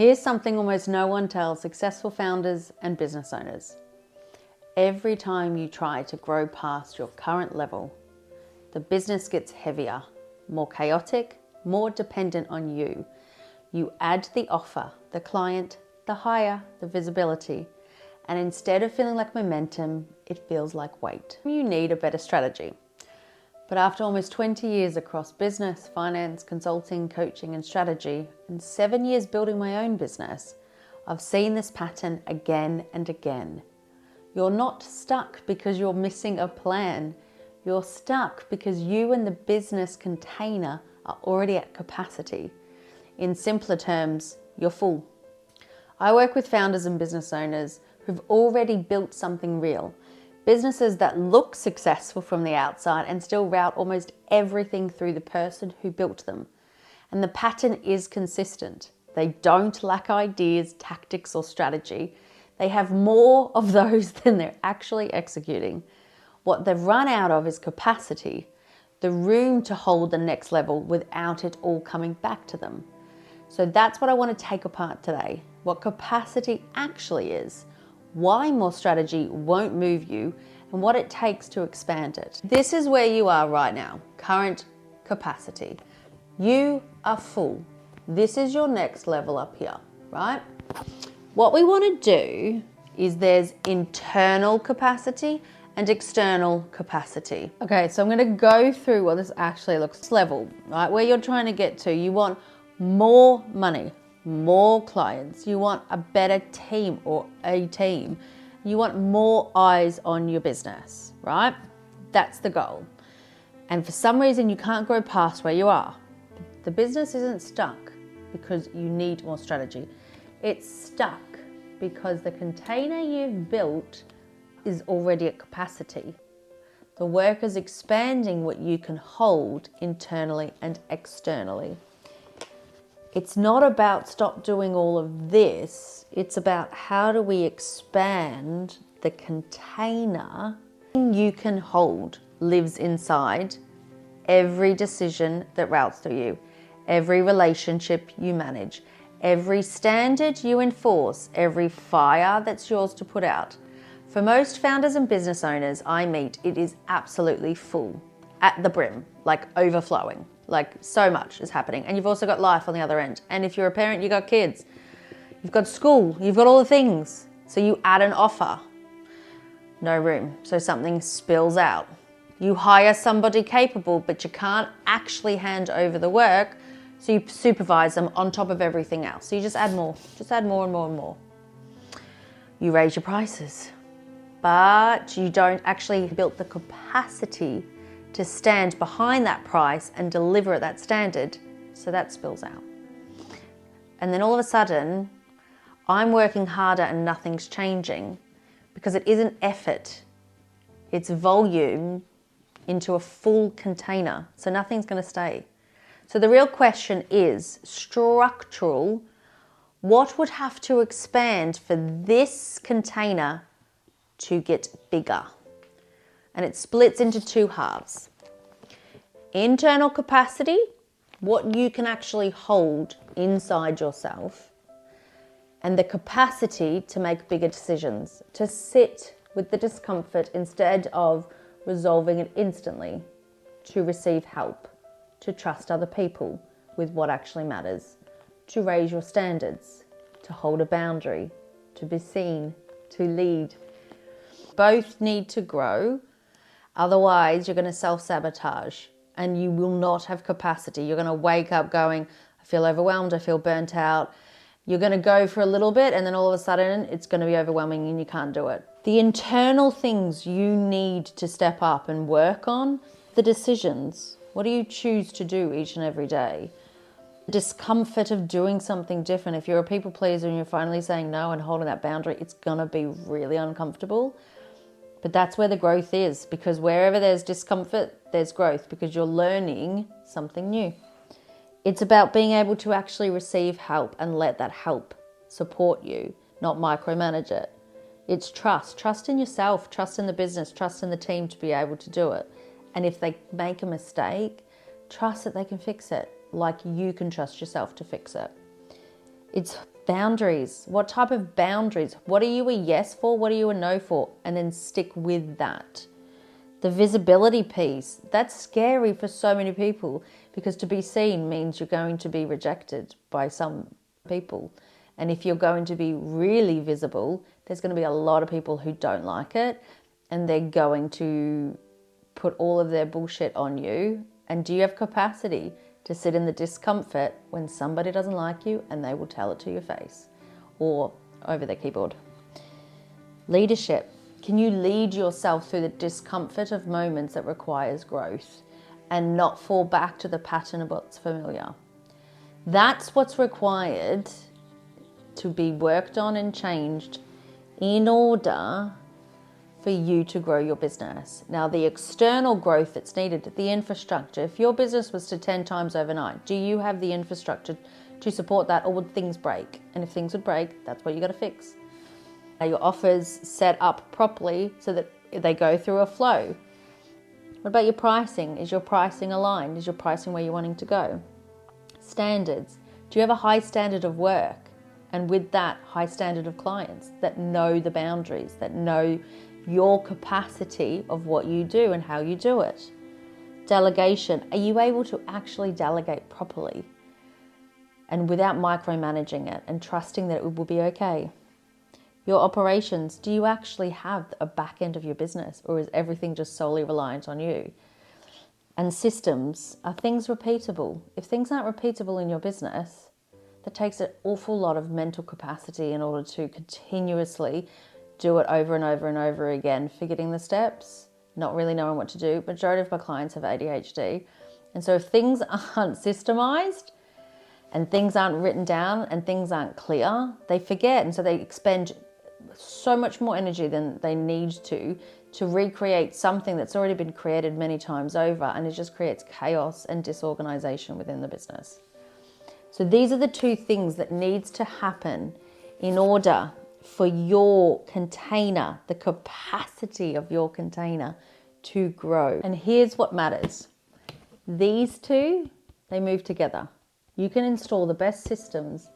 Here's something almost no one tells successful founders and business owners. Every time you try to grow past your current level, the business gets heavier, more chaotic, more dependent on you. You add the offer, the client, the hire, the visibility, and instead of feeling like momentum, it feels like weight. You need a better strategy. But after almost 20 years across business, finance, consulting, coaching, and strategy, and 7 years building my own business, I've seen this pattern again and again. You're not stuck because you're missing a plan. You're stuck because you and the business container are already at capacity. In simpler terms, you're full. I work with founders and business owners who've already built something real. Businesses that look successful from the outside and still route almost everything through the person who built them. And the pattern is consistent. They don't lack ideas, tactics, or strategy. They have more of those than they're actually executing. What they've run out of is capacity, the room to hold the next level without it all coming back to them. So that's what I want to take apart today. What capacity actually is, why more strategy won't move you, and what it takes to expand it. This is where you are right now, current capacity. You are full. This is your next level up here, right? What we want to do is there's internal capacity and external capacity. Okay, so I'm going to go through what this actually looks level, right? Where you're trying to get to. You want more money, more clients. You want a better team or a team. You want more eyes on your business, right? That's the goal. And for some reason, you can't grow past where you are. The business isn't stuck because you need more strategy. It's stuck because the container you've built is already at capacity. The work is expanding what you can hold internally and externally. It's not about stop doing all of this. It's about how do we expand the container you can hold lives inside every decision that routes through you, every relationship you manage, every standard you enforce, every fire that's yours to put out. For most founders and business owners I meet, it is absolutely full, at the brim, like overflowing. Like so much is happening. And you've also got life on the other end. And if you're a parent, you've got kids, you've got school, you've got all the things. So you add an offer, no room. So something spills out. You hire somebody capable, but you can't actually hand over the work. So you supervise them on top of everything else. So you just add more and more and more. You raise your prices, but you don't actually build the capacity to stand behind that price and deliver at that standard, so that spills out. And then all of a sudden, I'm working harder and nothing's changing because it isn't effort, it's volume into a full container, so nothing's going to stay. So the real question is structural. What would have to expand for this container to get bigger? And it splits into two halves. Internal capacity, what you can actually hold inside yourself, and the capacity to make bigger decisions, to sit with the discomfort instead of resolving it instantly, to receive help, to trust other people with what actually matters, to raise your standards, to hold a boundary, to be seen, to lead. Both need to grow. Otherwise, you're going to self-sabotage and you will not have capacity. You're going to wake up going, I feel overwhelmed, I feel burnt out. You're going to go for a little bit and then all of a sudden it's going to be overwhelming and you can't do it. The internal things you need to step up and work on, the decisions. What do you choose to do each and every day? The discomfort of doing something different. If you're a people pleaser and you're finally saying no and holding that boundary, it's going to be really uncomfortable. But that's where the growth is, because wherever there's discomfort, there's growth, because you're learning something new. It's about being able to actually receive help and let that help support you, not micromanage it. It's trust in yourself, trust in the business, trust in the team to be able to do it. And if they make a mistake, trust that they can fix it, like you can trust yourself to fix it. It's Boundaries. What type of boundaries? What are you a yes for? What are you a no for? And then stick with that. The visibility piece, that's scary for so many people, because to be seen means you're going to be rejected by some people. And if you're going to be really visible, there's going to be a lot of people who don't like it, and they're going to put all of their bullshit on you. And do you have capacity to sit in the discomfort when somebody doesn't like you and they will tell it to your face or over their keyboard? Leadership. Can you lead yourself through the discomfort of moments that requires growth and not fall back to the pattern of what's familiar? That's what's required to be worked on and changed in order for you to grow your business. Now, the external growth that's needed, the infrastructure, if your business was to 10 times overnight, do you have the infrastructure to support that, or would things break? And if things would break, that's what you got to fix. Are your offers set up properly so that they go through a flow? What about your pricing? Is your pricing aligned? Is your pricing where you're wanting to go? Standards. Do you have a high standard of work? And with that, high standard of clients that know the boundaries, that know your capacity of what you do and how you do it? Delegation. Are you able to actually delegate properly and without micromanaging it and trusting that it will be okay? Your operations, do you actually have a back end of your business, or is everything just solely reliant on you? And systems, are things repeatable? If things aren't repeatable in your business, that takes an awful lot of mental capacity in order to continuously do it over and over and over again, forgetting the steps, not really knowing what to do. Majority of my clients have ADHD. And so if things aren't systemized and things aren't written down and things aren't clear, they forget. And so they expend so much more energy than they need to recreate something that's already been created many times over, and it just creates chaos and disorganization within the business. So these are the two things that needs to happen in order for your container, the capacity of your container, to grow. And here's what matters. These two, they move together. You can install the best systems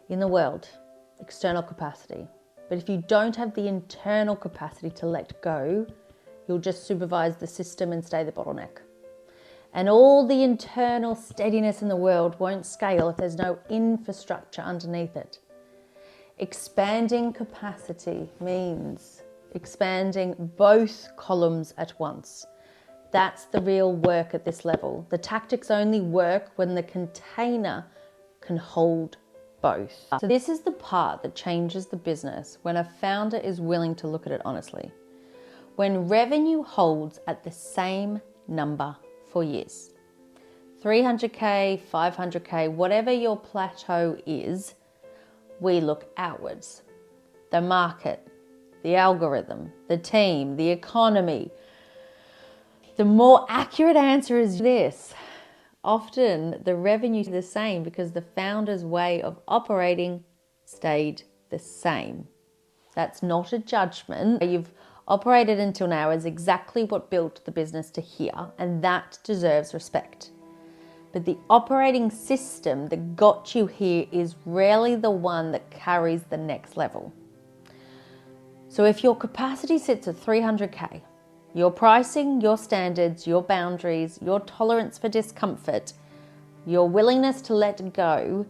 in the world, external capacity. But if you don't have the internal capacity to let go, you'll just supervise the system and stay the bottleneck. And all the internal steadiness in the world won't scale if there's no infrastructure underneath it. Expanding capacity means expanding both columns at once. That's the real work at this level. The tactics only work when the container can hold both. So this is the part that changes the business, when a founder is willing to look at it honestly. When revenue holds at the same number for years, 300K, 500K, whatever your plateau is, we look outwards. The market, the algorithm, the team, the economy. The more accurate answer is this. Often the revenue is the same because the founder's way of operating stayed the same. That's not a judgment. You've operated until now as exactly what built the business to here, and that deserves respect. But the operating system that got you here is rarely the one that carries the next level. So if your capacity sits at 300K, your pricing, your standards, your boundaries, your tolerance for discomfort, your willingness to let go,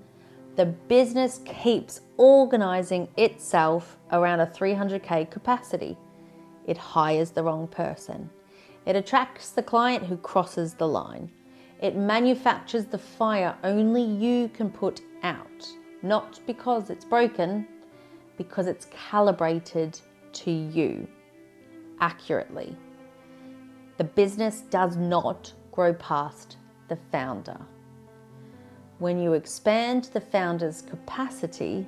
the business keeps organizing itself around a 300K capacity. It hires the wrong person. It attracts the client who crosses the line. It manufactures the fire only you can put out, not because it's broken, because it's calibrated to you accurately. The business does not grow past the founder. When you expand the founder's capacity,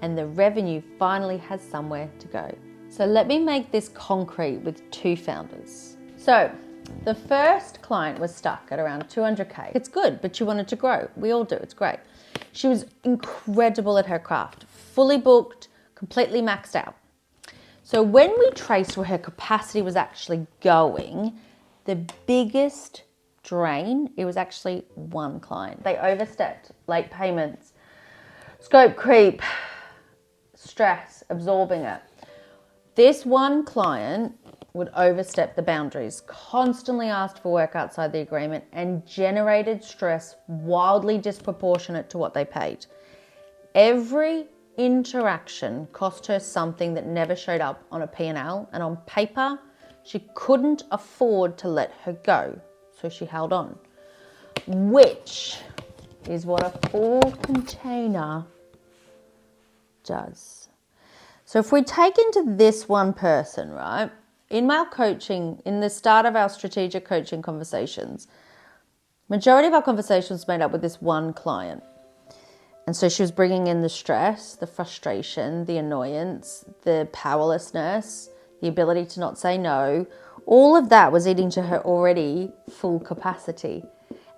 and the revenue finally has somewhere to go. So let me make this concrete with two founders. So the first client was stuck at around 200K. It's good, but she wanted to grow. We all do, it's great. She was incredible at her craft, fully booked, completely maxed out. So when we traced where her capacity was actually going, the biggest drain, it was actually one client. They overstepped, late payments, Scope creep, stress, absorbing it. This one client would overstep the boundaries, constantly asked for work outside the agreement, and generated stress wildly disproportionate to what they paid. Every interaction cost her something that never showed up on a P&L, and on paper, she couldn't afford to let her go, so she held on, which is what a full container does. So if we take into this one person, right, in our coaching, in the start of our strategic coaching conversations, majority of our conversations made up with this one client. And so she was bringing in the stress, the frustration, the annoyance, the powerlessness, the ability to not say no. All of that was eating to her already full capacity.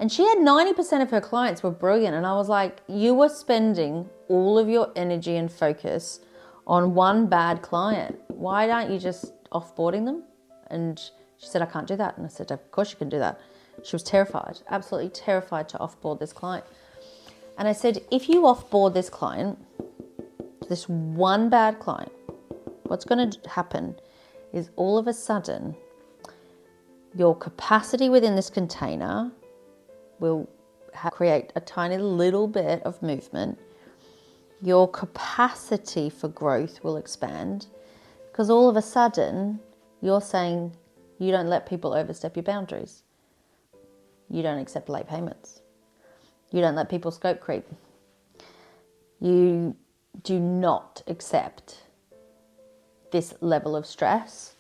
And she had 90% of her clients were brilliant. And I was like, you were spending all of your energy and focus on one bad client. Why aren't you just offboarding them? And she said, I can't do that. And I said, of course you can do that. She was terrified, absolutely terrified to offboard this client. And I said, if you offboard this client, this one bad client, what's going to happen is all of a sudden your capacity within this container will create a tiny little bit of movement. Your capacity for growth will expand because all of a sudden you're saying you don't let people overstep your boundaries. You don't accept late payments. You don't let people scope creep. You do not accept this level of stress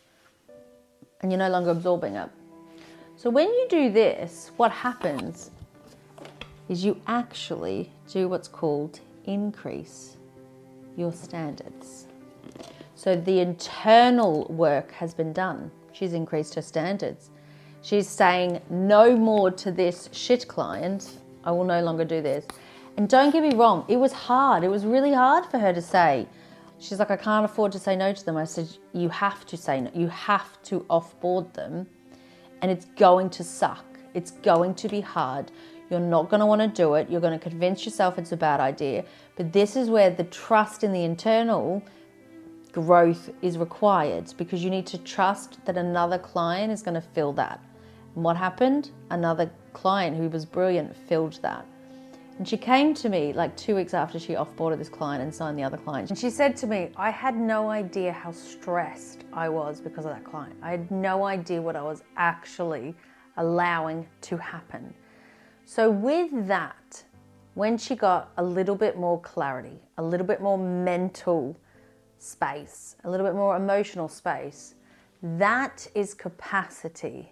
and you're no longer absorbing it. So when you do this, what happens is you actually do what's called increase your standards. So the internal work has been done. She's increased her standards. She's saying no more to this shit client. I will no longer do this. And don't get me wrong, it was hard. It was really hard for her to say. She's like, I can't afford to say no to them. I said, you have to say no. You have to offboard them. And it's going to suck. It's going to be hard. You're not going to want to do it. You're going to convince yourself it's a bad idea. But this is where the trust in the internal growth is required, because you need to trust that another client is going to fill that. And what happened? Another client who was brilliant filled that. And she came to me like 2 weeks after she offboarded this client and signed the other client. And she said to me, I had no idea how stressed I was because of that client. I had no idea what I was actually allowing to happen. So with that, when she got a little bit more clarity, a little bit more mental space, a little bit more emotional space, that is capacity.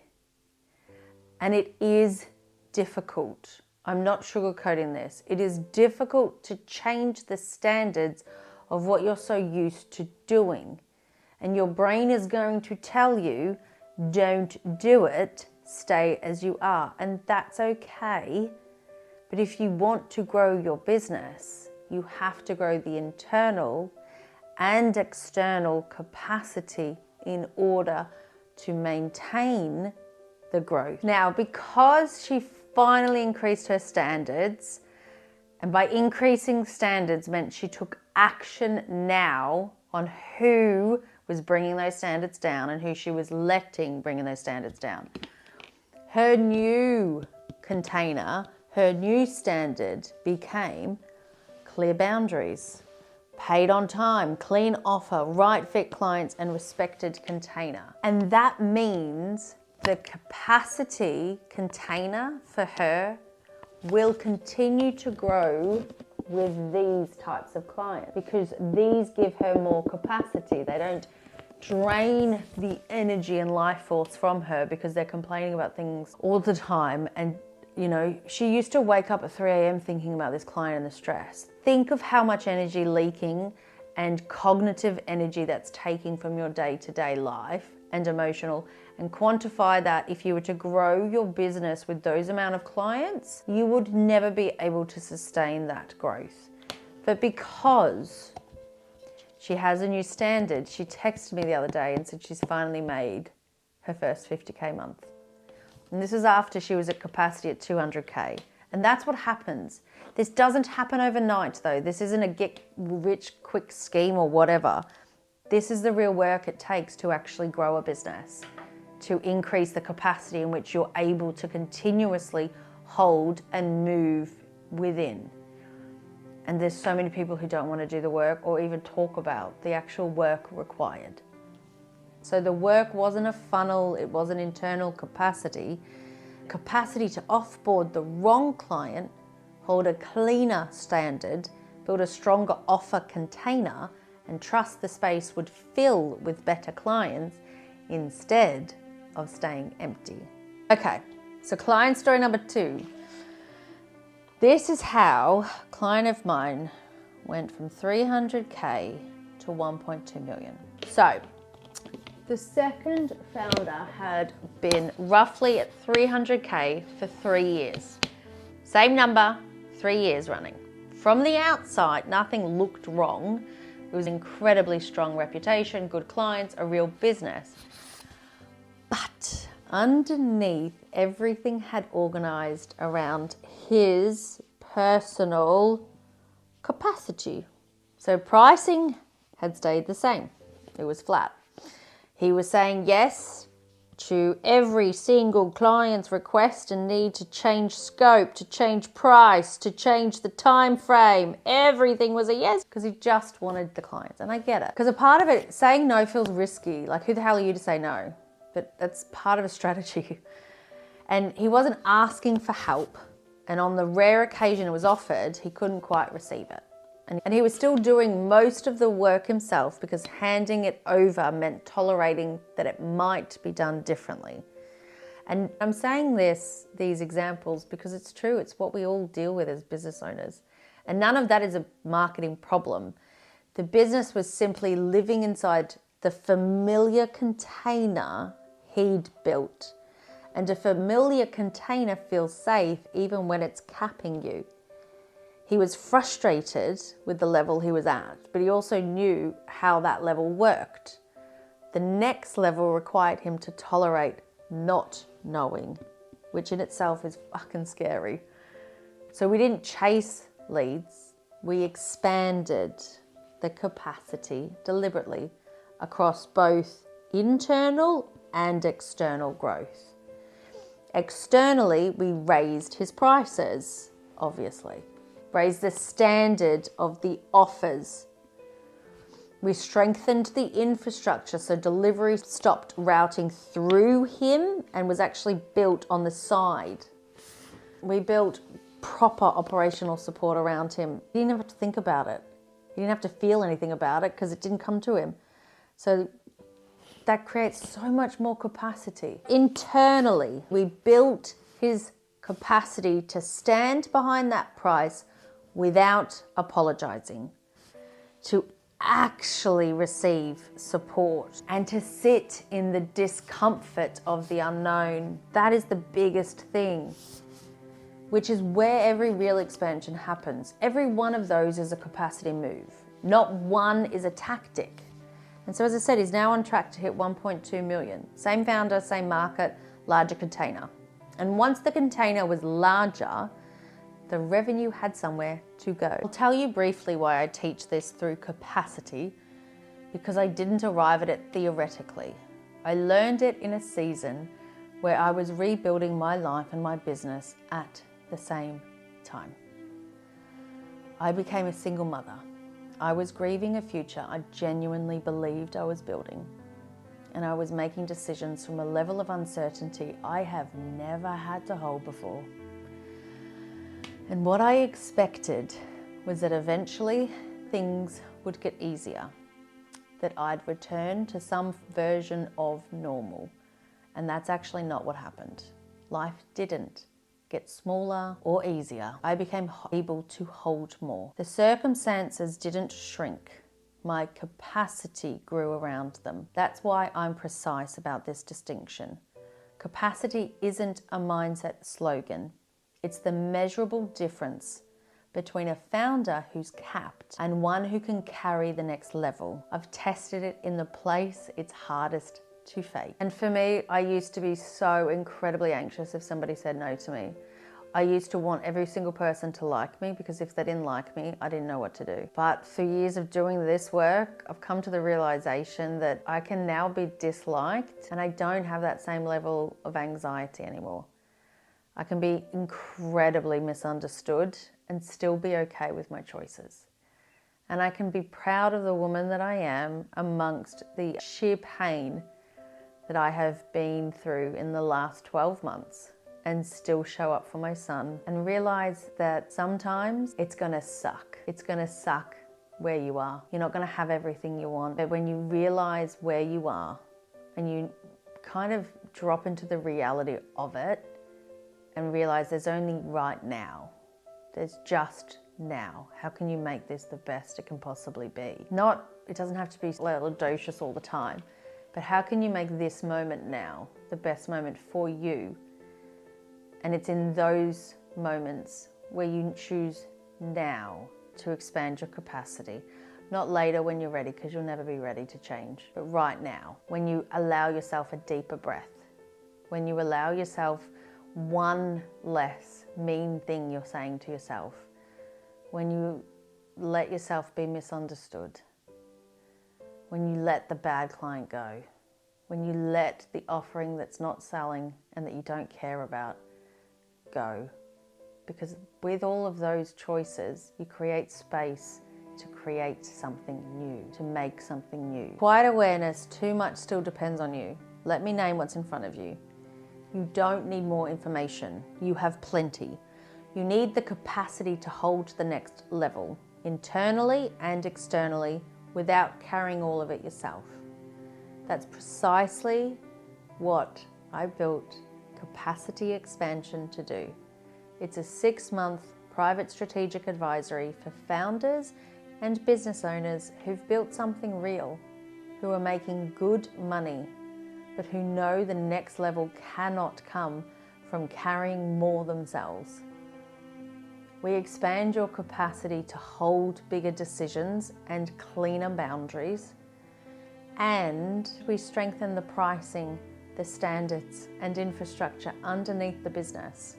And it is difficult. I'm not sugarcoating this. It is difficult to change the standards of what you're so used to doing. And your brain is going to tell you, don't do it, stay as you are. And that's okay. But if you want to grow your business, you have to grow the internal and external capacity in order to maintain the growth. Now, because she finally increased her standards, and by increasing standards meant she took action now on who was bringing those standards down and who she was letting bringing those standards down. Her new container, her new standard became clear boundaries, paid on time, clean offer, right fit clients, and respected container. And that means the capacity container for her will continue to grow with these types of clients, because these give her more capacity. They don't drain the energy and life force from her because they're complaining about things all the time. And you know, she used to wake up at 3 a.m. thinking about this client and the stress. Think of how much energy leaking and cognitive energy that's taking from your day-to-day life and emotional, and quantify that. If you were to grow your business with those amount of clients, you would never be able to sustain that growth. But because she has a new standard, she texted me the other day and said she's finally made her first 50K month. And this is after she was at capacity at 200K. And that's what happens. This doesn't happen overnight though. This isn't a get rich quick scheme or whatever. This is the real work it takes to actually grow a business, to increase the capacity in which you're able to continuously hold and move within. And there's so many people who don't want to do the work or even talk about the actual work required. So the work wasn't a funnel, it was an internal capacity to offboard the wrong client, hold a cleaner standard, build a stronger offer container, and trust the space would fill with better clients instead of staying empty. Okay, so client story number 2. This is how a client of mine went from 300K to 1.2 million. So the second founder had been roughly at 300K for 3 years. Same number, 3 years running. From the outside, nothing looked wrong. It was an incredibly strong reputation, good clients, a real business. But underneath, everything had organized around his personal capacity. So pricing had stayed the same. It was flat. He was saying yes to every single client's request and need to change scope, to change price, to change the time frame. Everything was a yes because he just wanted the clients. And I get it. Because a part of it, saying no feels risky. Like, who the hell are you to say no? But that's part of a strategy. And he wasn't asking for help. And on the rare occasion it was offered, he couldn't quite receive it. And he was still doing most of the work himself because handing it over meant tolerating that it might be done differently. And I'm saying these examples because it's true. It's what we all deal with as business owners. And none of that is a marketing problem. The business was simply living inside the familiar container he'd built. And a familiar container feels safe even when it's capping you. He was frustrated with the level he was at, but he also knew how that level worked. The next level required him to tolerate not knowing, which in itself is fucking scary. So we didn't chase leads, we expanded the capacity deliberately across both internal and external growth. Externally, we raised his prices, obviously. Raised the standard of the offers. We strengthened the infrastructure so delivery stopped routing through him and was actually built on the side. We built proper operational support around him. He didn't have to think about it. He didn't have to feel anything about it because it didn't come to him. So that creates so much more capacity. Internally, we built his capacity to stand behind that price without apologizing, to actually receive support and to sit in the discomfort of the unknown. That is the biggest thing, which is where every real expansion happens. Every one of those is a capacity move. Not one is a tactic. And so as I said, he's now on track to hit 1.2 million. Same founder, same market, larger container. And once the container was larger, the revenue had somewhere to go. I'll tell you briefly why I teach this through capacity, because I didn't arrive at it theoretically. I learned it in a season where I was rebuilding my life and my business at the same time. I became a single mother. I was grieving a future I genuinely believed I was building. And I was making decisions from a level of uncertainty I have never had to hold before. And what I expected was that eventually things would get easier, that I'd return to some version of normal. And that's actually not what happened. Life didn't get smaller or easier. I became able to hold more. The circumstances didn't shrink. My capacity grew around them. That's why I'm precise about this distinction. Capacity isn't a mindset slogan. It's the measurable difference between a founder who's capped and one who can carry the next level. I've tested it in the place it's hardest to fake. And for me, I used to be so incredibly anxious if somebody said no to me, I used to want every single person to like me because if they didn't like me, I didn't know what to do. But through years of doing this work, I've come to the realization that I can now be disliked and I don't have that same level of anxiety anymore. I can be incredibly misunderstood and still be okay with my choices. And I can be proud of the woman that I am amongst the sheer pain that I have been through in the last 12 months and still show up for my son and realize that sometimes it's gonna suck. It's gonna suck where you are. You're not gonna have everything you want. But when you realize where you are and you kind of drop into the reality of it and realize there's only right now. There's just now. How can you make this the best it can possibly be? It doesn't have to be lelodocious all the time, but how can you make this moment now the best moment for you? And it's in those moments where you choose now to expand your capacity. Not later when you're ready, because you'll never be ready to change, but right now, when you allow yourself a deeper breath, when you allow yourself one less mean thing you're saying to yourself, when you let yourself be misunderstood, when you let the bad client go, when you let the offering that's not selling and that you don't care about go. Because with all of those choices, you create space to create something new, to make something new. Quiet awareness, too much still depends on you. Let me name what's in front of you. You don't need more information. You have plenty. You need the capacity to hold the next level, internally and externally, without carrying all of it yourself. That's precisely what I built Capacity Expansion to do. It's a 6-month private strategic advisory for founders and business owners who've built something real, who are making good money, but who know the next level cannot come from carrying more themselves. We expand your capacity to hold bigger decisions and cleaner boundaries, and we strengthen the pricing, the standards and infrastructure underneath the business,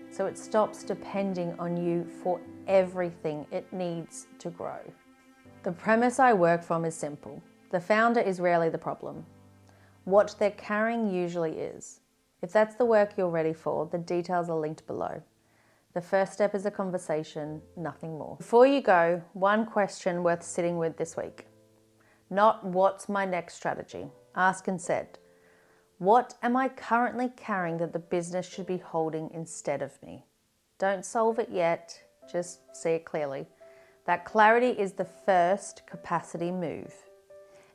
so it stops depending on you for everything it needs to grow. The premise I work from is simple. The founder is rarely the problem. What they're carrying usually is. If that's the work you're ready for, the details are linked below. The first step is a conversation, nothing more. Before you go, one question worth sitting with this week. Not what's my next strategy? Ask instead, what am I currently carrying that the business should be holding instead of me? Don't solve it yet, just see it clearly. That clarity is the first capacity move,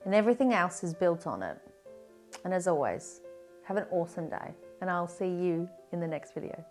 and everything else is built on it. And as always, have an awesome day, and I'll see you in the next video.